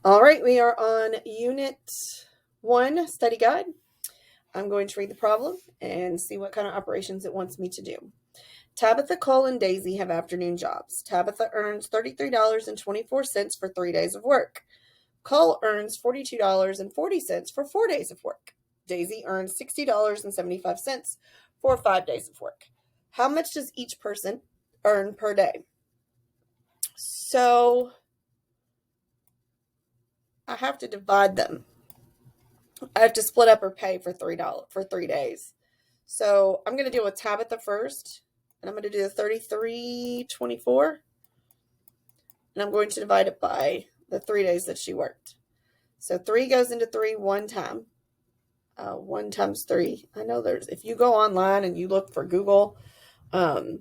All right, we are on Unit 1 Study Guide. I'm going to read the problem and see what kind of operations it wants me to do. Tabitha, Cole, and Daisy have afternoon jobs. Tabitha earns $33.24 for 3 days of work. Cole earns $42.40 for 4 days of work. Daisy earns $60.75 for 5 days of work. How much does each person earn per day? So I have to divide them. I have to split up her pay for $3 for 3 days. So I'm going to deal with Tabitha first, and I'm going to do the 33.24, and I'm going to divide it by the 3 days that she worked. So 3 goes into 3 one time. 1 times 3. I know if you go online and you look for Google, there's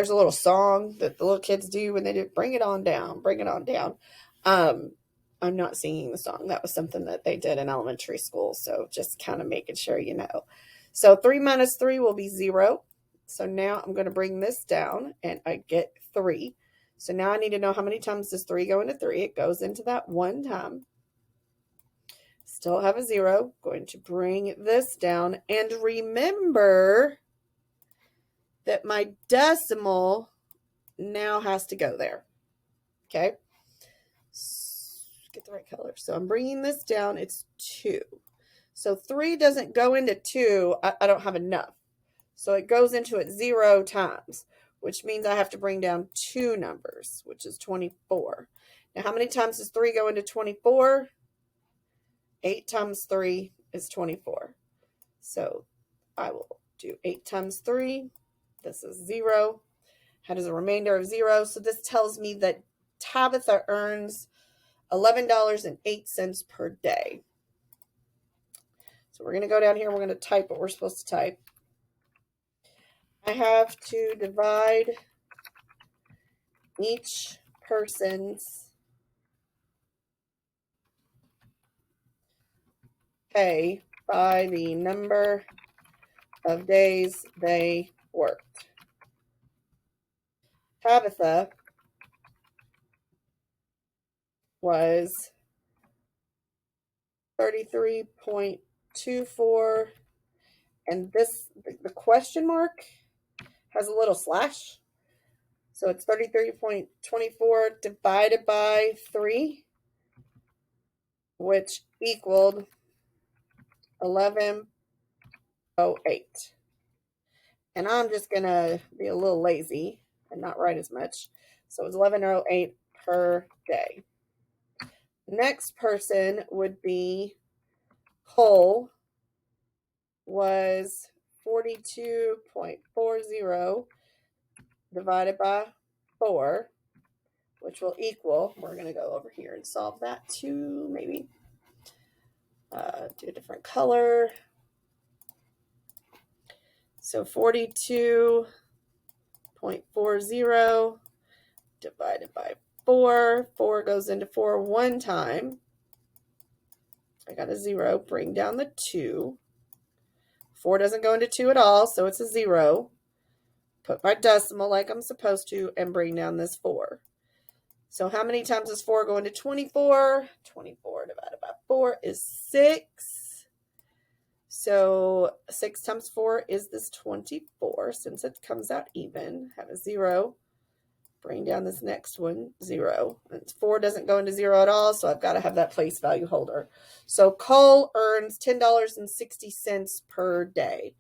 a little song that the little kids do when they do bring it on down, bring it on down. I'm not singing the song. That was something that they did in elementary school. So just kind of making sure you know. So 3 minus 3 will be 0. So now I'm going to bring this down and I get 3. So now I need to know how many times does 3 go into 3. It goes into that 1 time. Still have a 0. Going to bring this down. And remember that my decimal now has to go there. Okay. Get the right color. So I'm bringing this down. It's 2. So 3 doesn't go into 2. I don't have enough. So it goes into it 0 times, which means I have to bring down 2 numbers, which is 24. Now, how many times does 3 go into 24? 8 times 3 is 24. So I will do 8 times 3. This is 0. How does a remainder of 0? So this tells me that Tabitha earns $11.08 per day. So we're going to go down here. We're going to type what we're supposed to type. I have to divide each person's pay by the number of days they worked. Tabitha was 33.24, and the question mark has a little slash. So it's 33.24 divided by 3, which equaled 11.08. And I'm just going to be a little lazy and not write as much. So it's 11.08 per day. Next person would be Cole, was 42.40 divided by 4, which will equal, we're going to go over here and solve that too, maybe. Do a different color. So 42.40 divided by 4. 4 goes into 4 one time. I got a 0. Bring down the 2. 4 doesn't go into 2 at all, so it's a 0. Put my decimal like I'm supposed to and bring down this 4. So how many times does 4 go into 24? 24 divided by 4 is 6. So 6 times 4 is this 24. Since it comes out even, have a 0. Bring down this next one, 0. And 4 doesn't go into 0 at all, so I've got to have that place value holder. So Cole earns $10.60 per day.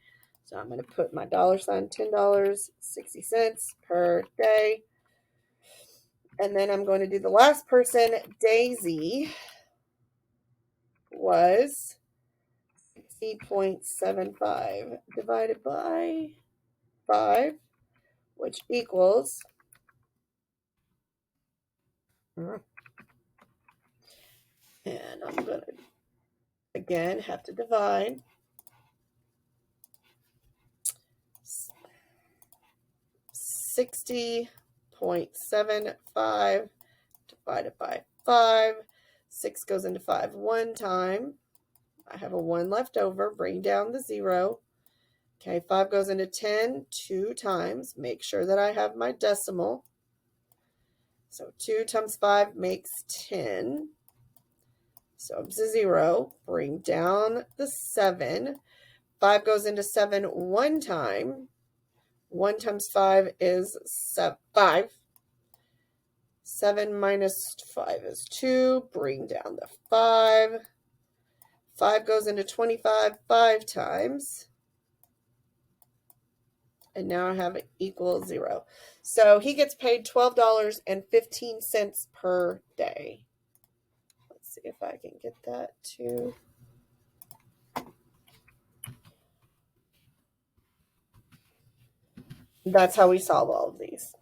So I'm going to put my $, $10.60 per day. And then I'm going to do the last person. Daisy was 60.75 divided by 5, which equals, and I'm going to, again, have to divide. 60.75 divided by 5. 6 goes into 5 one time. I have a 1 left over. Bring down the 0. Okay, 5 goes into 10 2 times. Make sure that I have my decimal. So 2 times 5 makes 10. So it's a 0. Bring down the 7. 5 goes into 7 one time. 1 times 5 is 5. 7 minus 5 is 2. Bring down the 5. 5 goes into 25 5 times. And now I have it equal 0. So he gets paid $12.15 per day. Let's see if I can get that to... That's how we solve all of these.